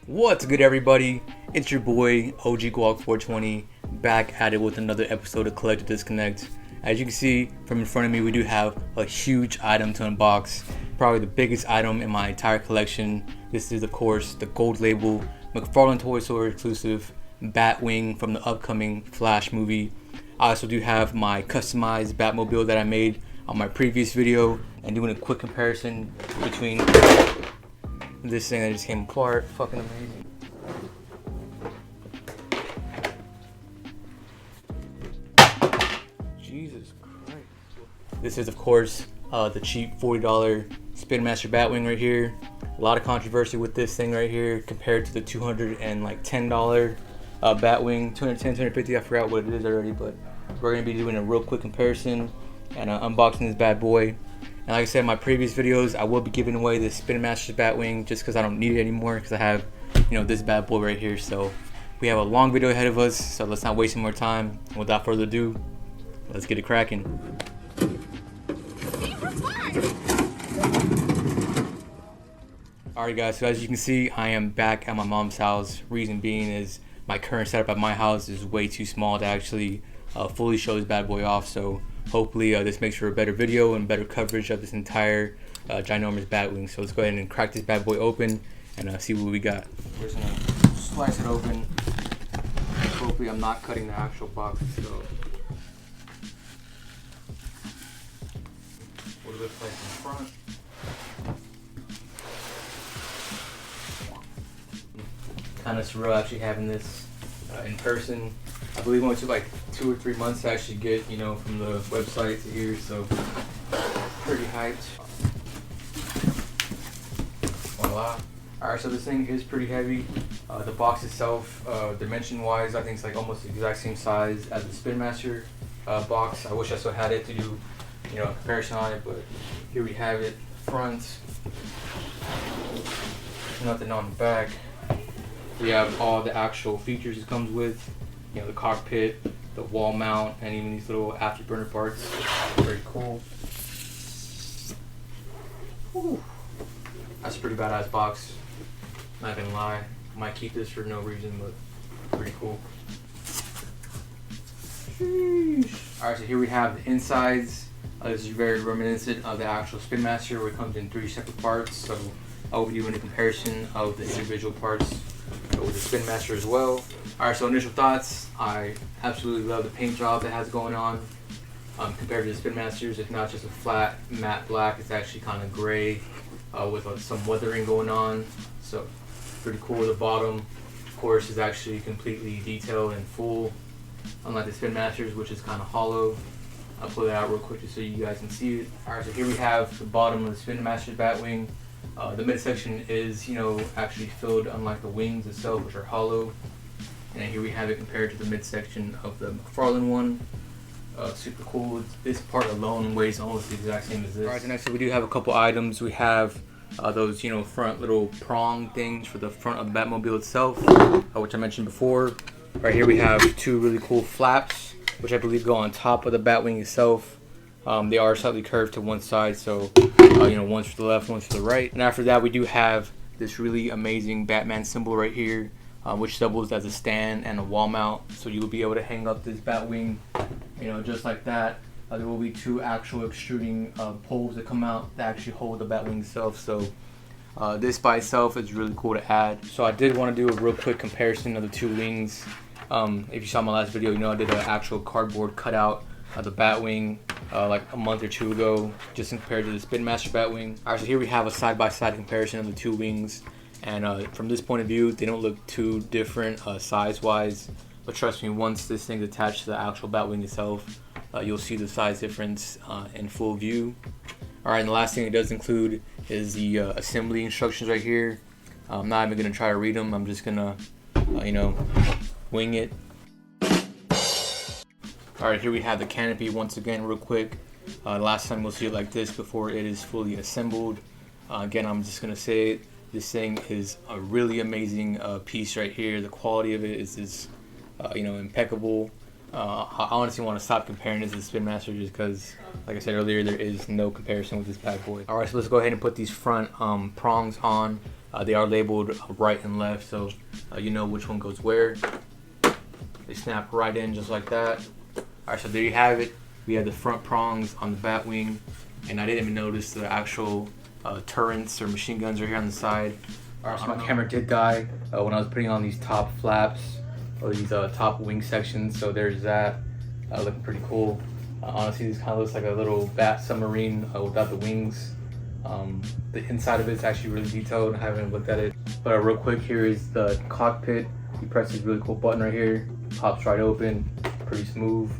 What's good, everybody? It's your boy OG Guac 420 back at it with another episode of Collect or Disconnect. As you can see from in front of me, we do have a huge item to unbox, probably the biggest item in my entire collection. This is, of course, the gold label McFarlane Toy Store exclusive Batwing from the upcoming Flash movie. I also do have my customized Batmobile that I made on my previous video, and doing a quick comparison between this thing that just came apart. Fucking amazing. Jesus Christ. This is, of course, the cheap $40 Spin Master Batwing right here. A lot of controversy with this thing right here compared to the $210 Batwing. 210, 250, I forgot what it is already, but we're going to be doing a real quick comparison and unboxing this bad boy. And like I said in my previous videos, I will be giving away this Spin Master Batwing just because I don't need it anymore, because I have, this bad boy right here. So we have a long video ahead of us, so let's not waste any more time. Without further ado, let's get it cracking. Alright guys, so as you can see, I am back at my mom's house. Reason being is my current setup at my house is way too small to actually fully show this bad boy off. So hopefully this makes for a better video and better coverage of this entire ginormous Batwing. So let's go ahead and crack this bad boy open and see what we got. We're just gonna slice it open. Hopefully I'm not cutting the actual box. So what it looks like in front. Kind of surreal actually having this in person. I believe it only took like 2 or 3 months to actually get, from the website to here, so pretty hyped. Voila. Alright, so this thing is pretty heavy. The box itself, dimension-wise, I think it's like almost the exact same size as the Spin Master box. I wish I still had it to do, a comparison on it, but here we have it. Front, nothing on the back. We have all the actual features it comes with. The cockpit, the wall mount, and even these little afterburner parts. Very cool. Whew. That's a pretty badass box. Not gonna lie. Might keep this for no reason, but pretty cool. Alright, so here we have the insides. This is very reminiscent of the actual Spin Master, where it comes in 3 separate parts. So I'll be doing a comparison of the individual parts with the Spin Master as well. Alright, so initial thoughts. I absolutely love the paint job that has going on. Compared to the Spin Masters, it's not just a flat matte black, it's actually kind of gray with some weathering going on. So pretty cool. The bottom, of course, is actually completely detailed and full, unlike the Spin Masters, which is kind of hollow. I'll pull that out real quick just so you guys can see it. Alright, so here we have the bottom of the Spin Master Batwing. The midsection is, actually filled, unlike the wings itself, which are hollow. And here we have it compared to the midsection of the McFarlane one. Super cool. This part alone weighs almost the exact same as this. Alright, so next up we do have a couple items. We have those, front little prong things for the front of the Batmobile itself, which I mentioned before. Right here we have 2 really cool flaps, which I believe go on top of the Batwing itself. They are slightly curved to one side, so one's for the left, one's for the right. And after that, we do have this really amazing Batman symbol right here, which doubles as a stand and a wall mount. So you'll be able to hang up this Batwing, just like that. There will be 2 actual extruding poles that come out that actually hold the Batwing itself. So this by itself is really cool to add. So I did want to do a real quick comparison of the 2 wings. If you saw my last video, I did an actual cardboard cutout of the Batwing like a month or 2 ago, just compared to the Spin Master Batwing. Alright, so here we have a side-by-side comparison of the 2 wings, and from this point of view, they don't look too different size-wise, but trust me, once this thing's attached to the actual Batwing itself, you'll see the size difference in full view. Alright, and the last thing it does include is the assembly instructions right here. I'm not even going to try to read them, I'm just going to, wing it. Alright, here we have the canopy once again real quick. Last time we'll see it like this before it is fully assembled. Again, I'm just going to say it. This thing is a really amazing piece right here. The quality of it is impeccable. I honestly want to stop comparing this to the Spin Master just because, like I said earlier, there is no comparison with this bad boy. Alright, so let's go ahead and put these front prongs on. They are labeled right and left, so you know which one goes where. They snap right in just like that. Alright, so there you have it. We have the front prongs on the Batwing, and I didn't even notice the actual turrets or machine guns are here on the side. Alright, so my camera did die when I was putting on these top flaps or these top wing sections, so there's that. Looking pretty cool. Honestly, this kind of looks like a little bat submarine without the wings. The inside of it's actually really detailed. I haven't looked at it, but real quick, here is the cockpit. You press this really cool button right here, pops right open, pretty smooth.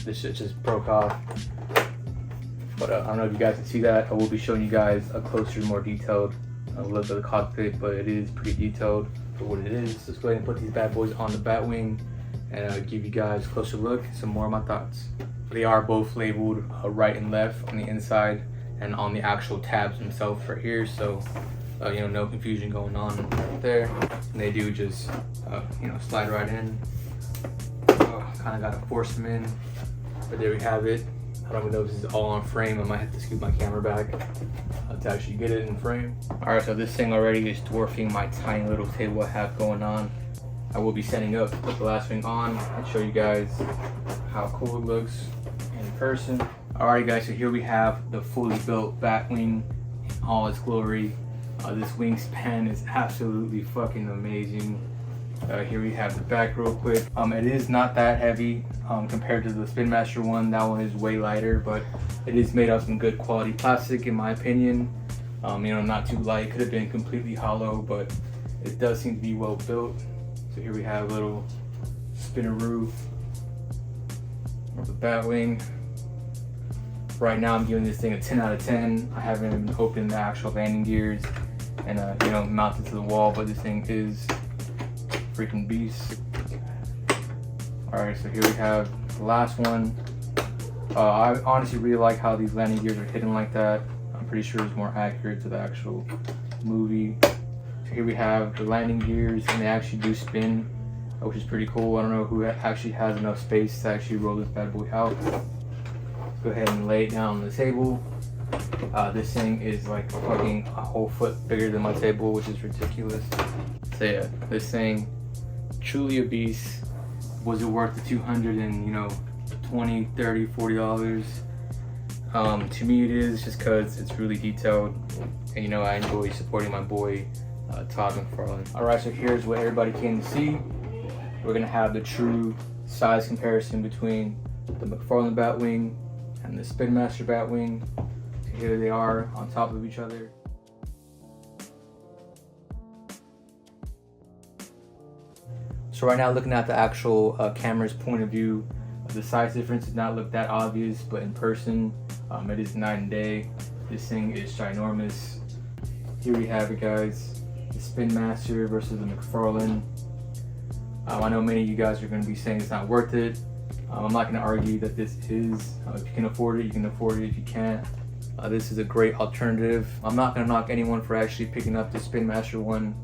This shit just broke off, but I don't know if you guys can see that. I will be showing you guys a closer, more detailed look at the cockpit, but it is pretty detailed for what it is. Let's go ahead and put these bad boys on the Batwing and give you guys a closer look, some more of my thoughts. They are both labeled right and left on the inside and on the actual tabs themselves right here, so you know, no confusion going on right there. And they do just you know, slide right in. Kind of gotta force them in, but there we have it. I don't even know if this is all on frame. I might have to scoot my camera back to actually get it in frame. All right, so this thing already is dwarfing my tiny little table I have going on. I will be setting up, put the last wing on, and show you guys how cool it looks in person. Alright guys, so here we have the fully built Batwing in all its glory. This wingspan is absolutely fucking amazing. Here we have the back real quick. It is not that heavy compared to the Spin Master one. That one is way lighter, but it is made of some good quality plastic in my opinion. You know, not too light. Could have been completely hollow, but it does seem to be well built. So here we have a little spinneroo of the Batwing. Right now I'm giving this thing a 10 out of 10. I haven't even opened the actual landing gears and you know, mounted to the wall, but this thing is freaking beast. Alright, so here we have the last one. I honestly really like how these landing gears are hidden like that. I'm pretty sure it's more accurate to the actual movie. So here we have the landing gears, and they actually do spin, which is pretty cool. I don't know who actually has enough space to actually roll this bad boy out. Let's go ahead and lay it down on the table. This thing is like fucking a whole foot bigger than my table, which is ridiculous. So yeah, this thing, truly a beast. Was it worth the 200 and, you know, 20, 30, 40 dollars? To me it is, just because it's really detailed, and you know, I enjoy supporting my boy Todd McFarlane. Alright, so here's what everybody came to see. We're gonna have the true size comparison between the McFarlane Batwing and the Spin Master Batwing. So here they are on top of each other. So right now, looking at the actual camera's point of view, the size difference does not look that obvious, but in person, it is night and day. This thing is ginormous. Here we have it, guys. The Spin Master versus the McFarlane. I know many of you guys are going to be saying it's not worth it. I'm not going to argue that this is. If you can afford it, you can afford it. If you can't, this is a great alternative. I'm not going to knock anyone for actually picking up the Spin Master one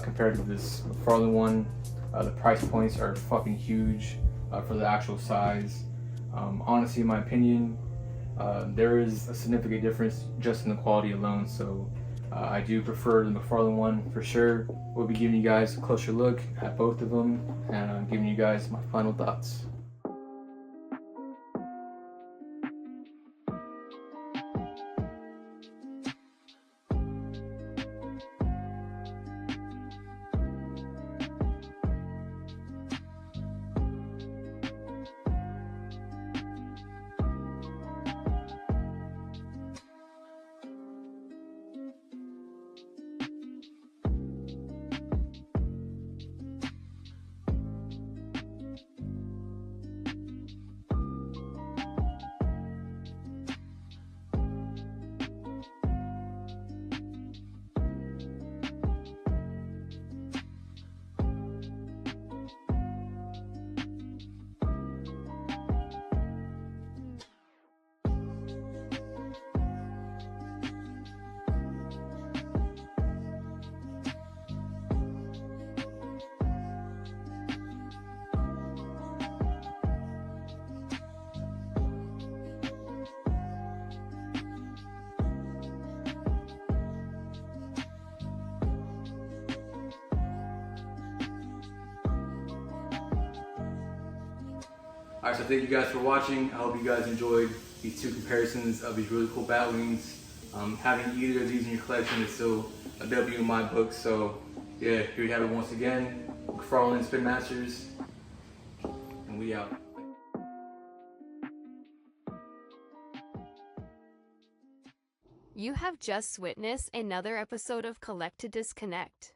compared to this McFarlane one. The price points are fucking huge for the actual size. Honestly, in my opinion, there is a significant difference just in the quality alone. So I do prefer the McFarlane one for sure. We'll be giving you guys a closer look at both of them, and I'm giving you guys my final thoughts. Alright, so thank you guys for watching. I hope you guys enjoyed these two comparisons of these really cool Batwings. Having either of these in your collection is still a W in my book. So yeah, here you have it once again. McFarlane Spin Masters, and we out. You have just witnessed another episode of Collect to Disconnect.